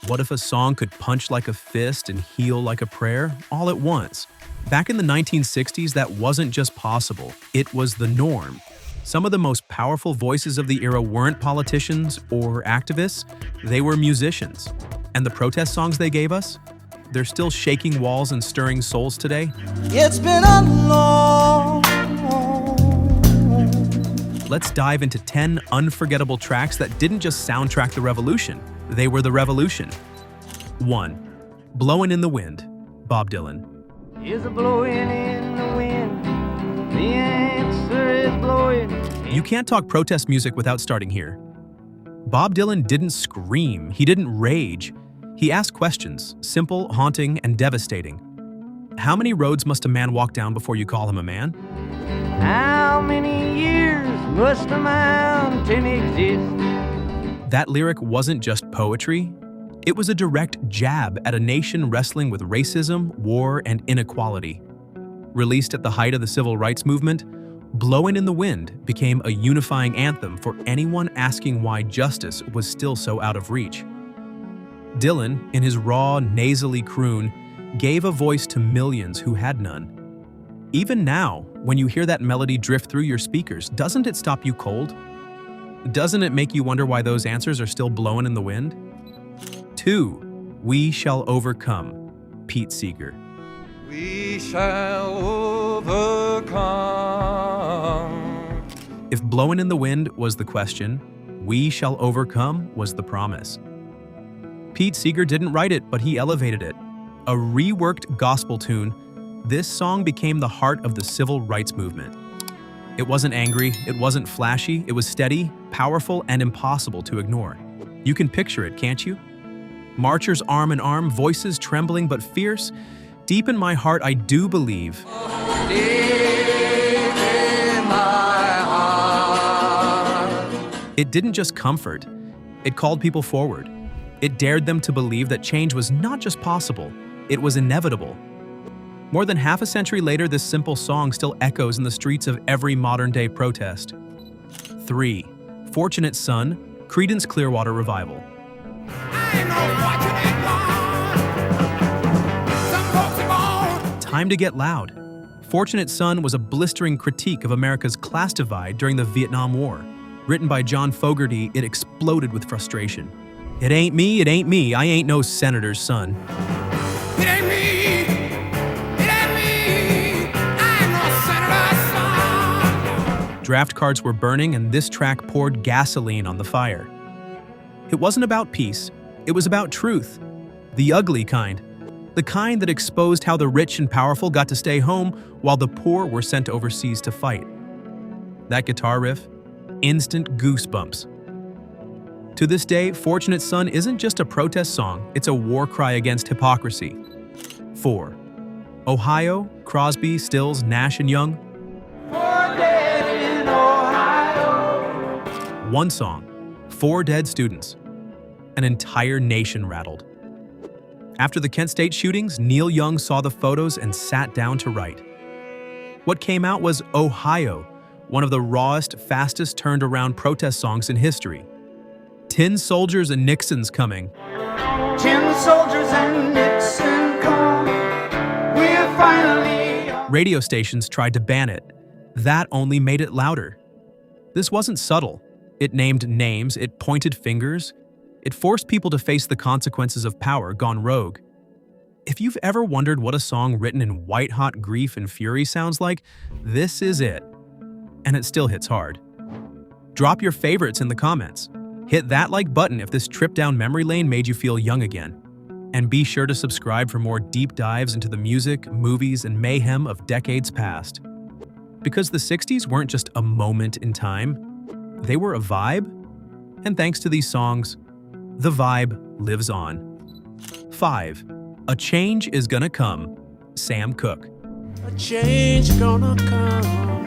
What if a song could punch like a fist and heal like a prayer all at once? Back in the 1960s, that wasn't just possible, it was the norm. Some of the most powerful voices of the era weren't politicians or activists, they were musicians. And the protest songs they gave us? They're still shaking walls and stirring souls today. It's been a long... Let's dive into 10 unforgettable tracks that didn't just soundtrack the revolution, they were the revolution. 1. Blowin' in the Wind, Bob Dylan. Is a blowing in the wind. The answer is blowing. You can't talk protest music without starting here. Bob Dylan didn't scream, he didn't rage. He asked questions, simple, haunting, and devastating. How many roads must a man walk down before you call him a man? How many years must a mountain exist? That lyric wasn't just poetry. It was a direct jab at a nation wrestling with racism, war, and inequality. Released at the height of the civil rights movement, Blowin' in the Wind became a unifying anthem for anyone asking why justice was still so out of reach. Dylan, in his raw, nasally croon, gave a voice to millions who had none. Even now, when you hear that melody drift through your speakers, doesn't it stop you cold? Doesn't it make you wonder why those answers are still blowing in the wind? 2. We Shall Overcome, Pete Seeger. We shall overcome. If Blowin' in the Wind was the question, We Shall Overcome was the promise. Pete Seeger didn't write it, but he elevated it. A reworked gospel tune, this song became the heart of the civil rights movement. It wasn't angry, it wasn't flashy, it was steady, powerful, and impossible to ignore. You can picture it, can't you? Marchers arm in arm, voices trembling but fierce. Deep in my heart, I do believe. Deep in my heart. It didn't just comfort, it called people forward. It dared them to believe that change was not just possible, it was inevitable. More than half a century later, this simple song still echoes in the streets of every modern-day protest. 3. Fortunate Son, Creedence Clearwater Revival. Time to Get Loud. Fortunate Son was a blistering critique of America's class divide during the Vietnam War. Written by John Fogerty, it exploded with frustration. It ain't me, I ain't no senator's son. It ain't me, I ain't no senator's son. Draft cards were burning, and this track poured gasoline on the fire. It wasn't about peace, it was about truth. The ugly kind. The kind that exposed how the rich and powerful got to stay home while the poor were sent overseas to fight. That guitar riff, instant goosebumps. To this day, Fortunate Son isn't just a protest song, it's a war cry against hypocrisy. 4. Ohio, Crosby, Stills, Nash Young. Dead in Ohio. One song, 4 dead students. An entire nation rattled. After the Kent State shootings, Neil Young saw the photos and sat down to write. What came out was Ohio, one of the rawest, fastest turned around protest songs in history. Tin soldiers and Nixon's coming. Tin soldiers and Nixon come. We're finally. Radio stations tried to ban it. That only made it louder. This wasn't subtle. It named names, it pointed fingers. It forced people to face the consequences of power gone rogue. If you've ever wondered what a song written in white-hot grief and fury sounds like, this is it. And it still hits hard. Drop your favorites in the comments. Hit that like button if this trip down memory lane made you feel young again. And be sure to subscribe for more deep dives into the music, movies, and mayhem of decades past. Because the 60s weren't just a moment in time, they were a vibe. And thanks to these songs, the vibe lives on. 5. A Change Is Gonna Come, Sam Cooke. A change gonna come.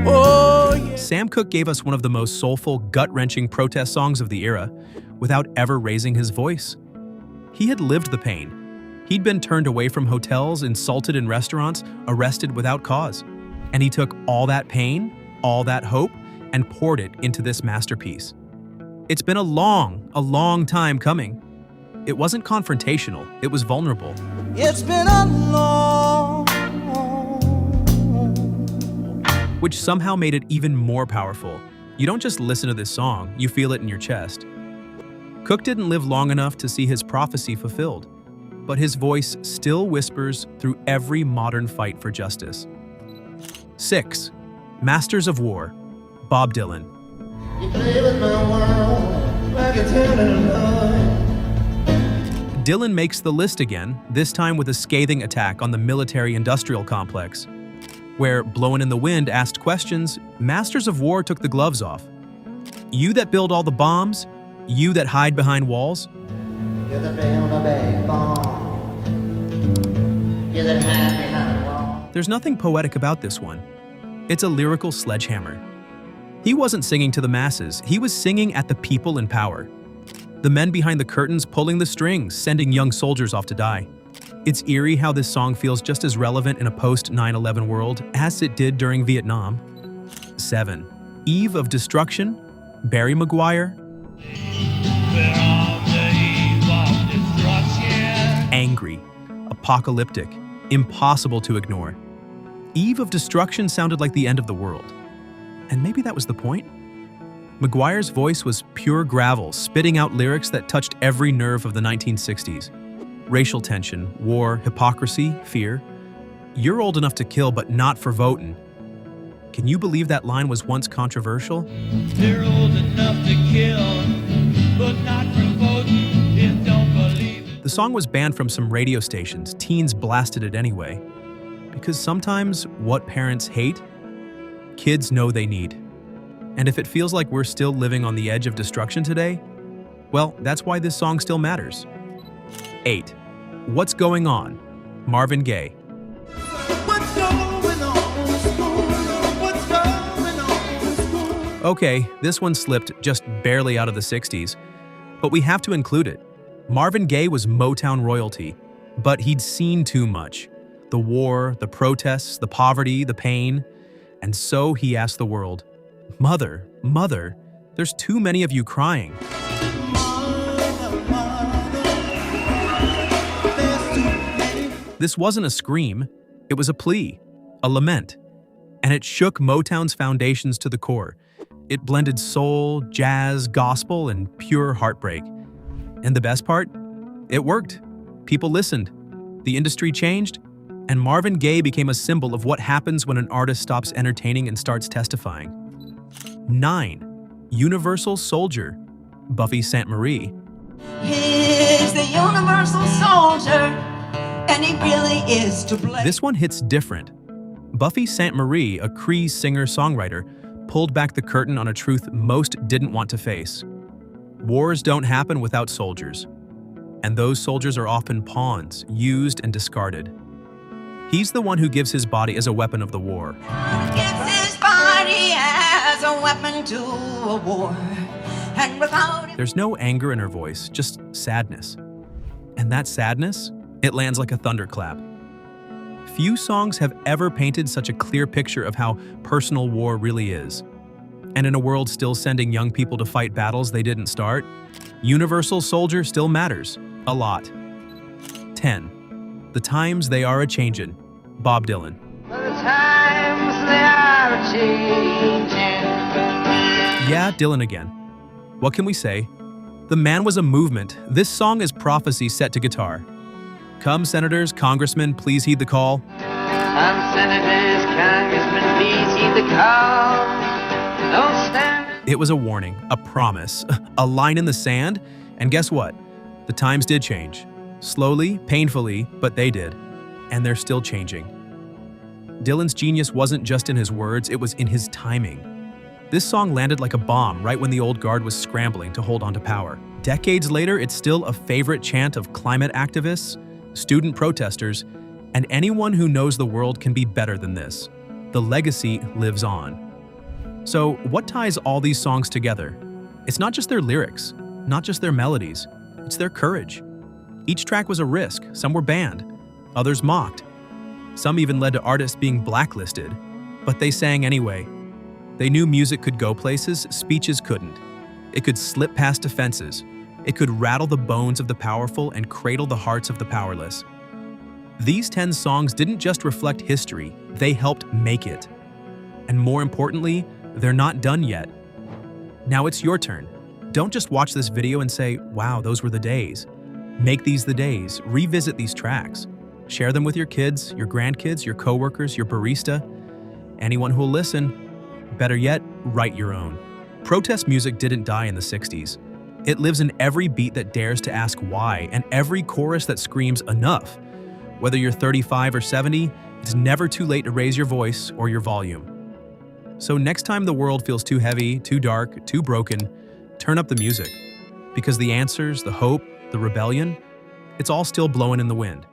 Oh, yeah. Sam Cooke gave us one of the most soulful, gut-wrenching protest songs of the era without ever raising his voice. He had lived the pain. He'd been turned away from hotels, insulted in restaurants, arrested without cause. And he took all that pain, all that hope, and poured it into this masterpiece. It's been a long time coming. It wasn't confrontational, it was vulnerable. It's been a long, Which somehow made it even more powerful. You don't just listen to this song, you feel it in your chest. Cooke didn't live long enough to see his prophecy fulfilled, but his voice still whispers through every modern fight for justice. 6. Masters of War, Bob Dylan. You play with my world like a tenant. Dylan makes the list again, this time with a scathing attack on the military-industrial complex. Where Blowin' in the Wind asked questions, Masters of War took the gloves off. You that build all the bombs, you that hide behind walls. You're the build a big bomb. You're the hide behind the wall. There's nothing poetic about this one. It's a lyrical sledgehammer. He wasn't singing to the masses, he was singing at the people in power. The men behind the curtains pulling the strings, sending young soldiers off to die. It's eerie how this song feels just as relevant in a post-9/11 world as it did during Vietnam. 7. Eve of Destruction, Barry McGuire. Angry, apocalyptic, impossible to ignore. Eve of Destruction sounded like the end of the world. And maybe that was the point? McGuire's voice was pure gravel, spitting out lyrics that touched every nerve of the 1960s. Racial tension, war, hypocrisy, fear. You're old enough to kill, but not for voting. Can you believe that line was once controversial? They're old enough to kill, but not for voting, and don't believe it. The song was banned from some radio stations. Teens blasted it anyway. Because sometimes what parents hate, kids know they need. And if it feels like we're still living on the edge of destruction today, well, that's why this song still matters. 8. What's Going On? Marvin Gaye. what's going on in school? What's going on in school? Okay, this one slipped just barely out of the 60s, but we have to include it. Marvin Gaye was Motown royalty, but he'd seen too much. The war, the protests, the poverty, the pain. And so he asked the world, Mother, Mother, there's too many of you crying. This wasn't a scream, it was a plea, a lament. And it shook Motown's foundations to the core. It blended soul, jazz, gospel, and pure heartbreak. And the best part? It worked. People listened. The industry changed. And Marvin Gaye became a symbol of what happens when an artist stops entertaining and starts testifying. 9. Universal Soldier, Buffy Sainte-Marie. He's the universal soldier, and he really is to blame. This one hits different. Buffy Sainte-Marie, a Cree singer-songwriter, pulled back the curtain on a truth most didn't want to face. Wars don't happen without soldiers. And those soldiers are often pawns, used and discarded. He's the one who gives his body as a weapon of the war. Gives his body as a weapon to a war, and without it, There's no anger in her voice, just sadness. And that sadness, it lands like a thunderclap. Few songs have ever painted such a clear picture of how personal war really is. And in a world still sending young people to fight battles they didn't start, Universal Soldier still matters, a lot. 10. The Times They Are A-Changin, Bob Dylan. The times they are a-changin. Yeah, Dylan again. What can we say? The man was a movement. This song is prophecy set to guitar. Come, senators, congressmen, please heed the call. Come, senators, congressmen, please heed the call. Don't stand. It was a warning, a promise, a line in the sand, and guess what? The times did change. Slowly, painfully, but they did. And they're still changing. Dylan's genius wasn't just in his words, it was in his timing. This song landed like a bomb right when the old guard was scrambling to hold on to power. Decades later, it's still a favorite chant of climate activists, student protesters, and anyone who knows the world can be better than this. The legacy lives on. So, what ties all these songs together? It's not just their lyrics, not just their melodies, it's their courage. Each track was a risk, some were banned, others mocked. Some even led to artists being blacklisted, but they sang anyway. They knew music could go places speeches couldn't. It could slip past defenses, It could rattle the bones of the powerful and cradle the hearts of the powerless. These 10 songs didn't just reflect history, they helped make it. And more importantly, they're not done yet. Now it's your turn. Don't just watch this video and say, wow, those were the days. Make these the days. Revisit these tracks. Share them with your kids, your grandkids, your coworkers, your barista, anyone who will listen. Better yet, write your own. Protest music didn't die in the 60s. It lives in every beat that dares to ask why and every chorus that screams enough. Whether you're 35 or 70, it's never too late to raise your voice or your volume. So next time the world feels too heavy, too dark, too broken, turn up the music. Because the answers, the hope, the rebellion, it's all still blowing in the wind.